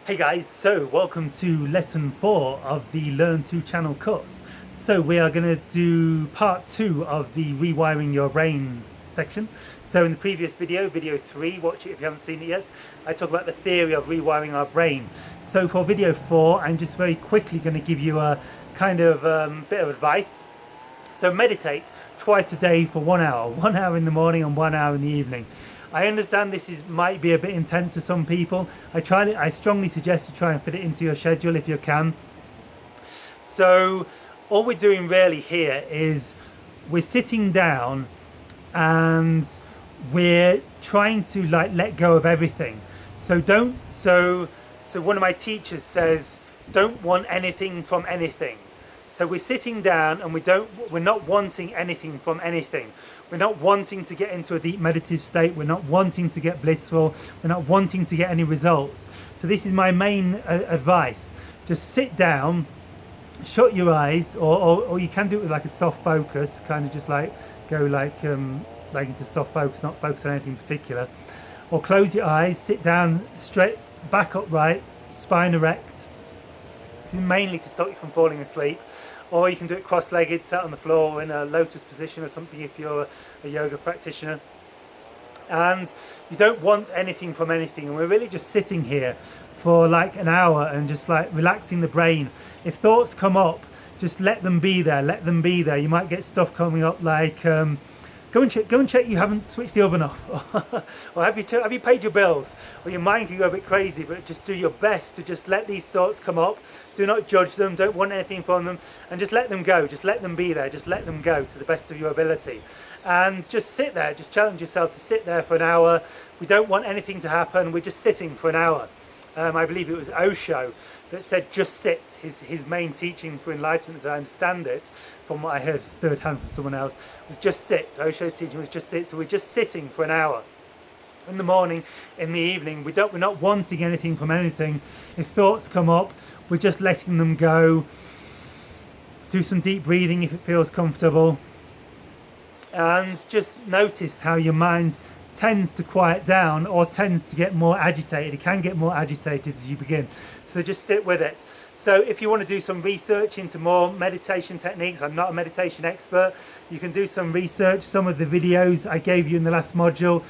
Hey guys, so welcome to lesson 4 of the Learn to Channel course. So we are going to do part 2 of the rewiring your brain section. So in the previous video, video 3, watch it if you haven't seen it yet, I talk about the theory of rewiring our brain. So for video 4, I'm just very quickly going to give you a kind of bit of advice. So meditate twice a day for 1 hour, 1 hour in the morning and 1 hour in the evening. I understand this might be a bit intense for some people. I strongly suggest you try and fit it into your schedule if you can. So all we're doing really here is we're sitting down and we're trying to let go of everything. So one of my teachers says, don't want anything from anything. So we're sitting down and we're not wanting anything from anything. We're not wanting to get into a deep meditative state. We're not wanting to get blissful. We're not wanting to get any results. So this is my main advice. Just sit down, shut your eyes, or you can do it with like a soft focus, kind of just go into soft focus, not focus on anything particular. Or close your eyes, sit down straight, back upright, spine erect. This is mainly to stop you from falling asleep. Or you can do it cross-legged, sat on the floor in a lotus position or something if you're a yoga practitioner. And you don't want anything from anything, and we're really just sitting here for like an hour and just like relaxing the brain. If thoughts come up, just let them be there, let them be there. You might get stuff coming up like go and check you haven't switched the oven off, or have you paid your bills, or your mind can go a bit crazy. But just do your best to just let these thoughts come up. Do not judge them, don't want anything from them, and just let them go, just let them be there, just let them go to the best of your ability. And just sit there, just challenge yourself to sit there for an hour. We don't want anything to happen, we're just sitting for an hour. I believe it was Osho that said just sit. His main teaching for enlightenment, as I understand it, from what I heard third hand from someone else, was just sit. Osho's teaching was just sit. So we're just sitting for an hour. In the morning, in the evening, we're not wanting anything from anything. If thoughts come up, we're just letting them go. Do some deep breathing if it feels comfortable. And just notice how your mind tends to quiet down or tends to get more agitated. It can get more agitated as you begin. So just sit with it. So if you want to do some research into more meditation techniques, I'm not a meditation expert, you can do some research. Some of the videos I gave you in the last module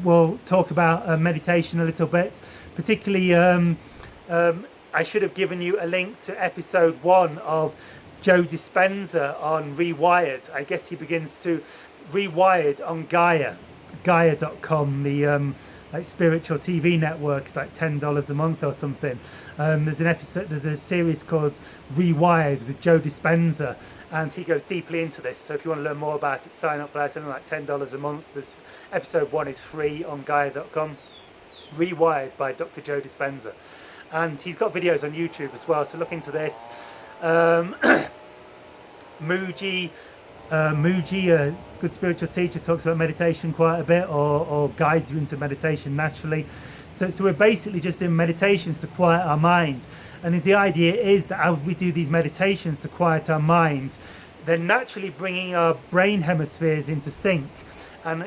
will talk about meditation a little bit. Particularly, I should have given you a link to episode 1 of Joe Dispenza on Rewired. I guess he begins to Rewired on Gaia.com, the spiritual TV network. It's like $10 a month or something. There's a series called Rewired with Joe Dispenza, and he goes deeply into this. So if you want to learn more about it, sign up for that. Something like $10 a month. Episode 1 is free on Gaia.com. Rewired by Dr. Joe Dispenza, and he's got videos on YouTube as well. So look into this. Muji, a good spiritual teacher, talks about meditation quite a bit, or guides you into meditation naturally. So we're basically just doing meditations to quiet our mind. And the idea is that as we do these meditations to quiet our mind, they're naturally bringing our brain hemispheres into sync, and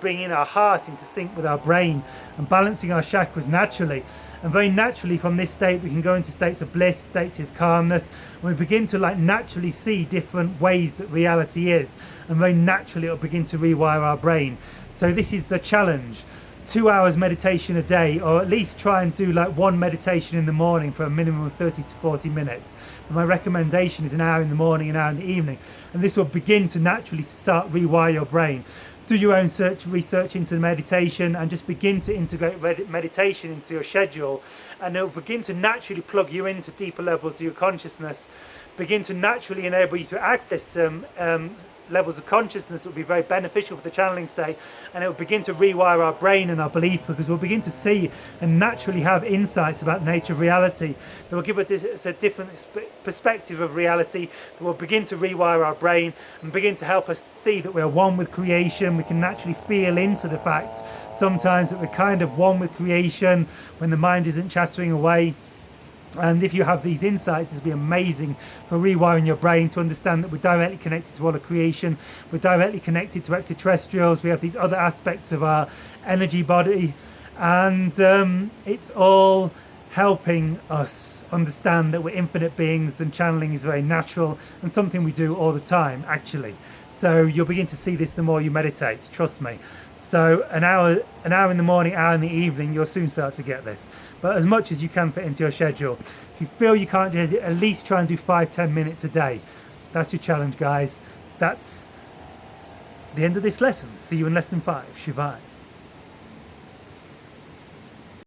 bringing our heart into sync with our brain, and balancing our chakras naturally. And very naturally from this state we can go into states of bliss, states of calmness, and we begin to naturally see different ways that reality is, and very naturally it'll begin to rewire our brain. So this is the challenge: 2 hours meditation a day, or at least try and do one meditation in the morning for a minimum of 30 to 40 minutes. And my recommendation is an hour in the morning, an hour in the evening, and this will begin to naturally start rewire your brain. Do your own research into meditation, and just begin to integrate meditation into your schedule, and it will begin to naturally plug you into deeper levels of your consciousness, begin to naturally enable you to access some levels of consciousness that will be very beneficial for the channeling state, and it will begin to rewire our brain and our belief, because we'll begin to see and naturally have insights about nature of reality that will give us a different perspective of reality, that will begin to rewire our brain and begin to help us see that we're one with creation. We can naturally feel into the fact sometimes that we're kind of one with creation when the mind isn't chattering away. And if you have these insights, it'll be amazing for rewiring your brain to understand that we're directly connected to all of creation. We're directly connected to extraterrestrials. We have these other aspects of our energy body and it's all helping us understand that we're infinite beings, and channeling is very natural and something we do all the time actually. So you'll begin to see this the more you meditate, trust me. So an hour in the morning, hour in the evening, you'll soon start to get this, but as much as you can fit into your schedule. If you feel you can't do it, at least try and do 5-10 minutes a day. That's your challenge, guys. That's the end of this lesson. See you in lesson 5. Shivai.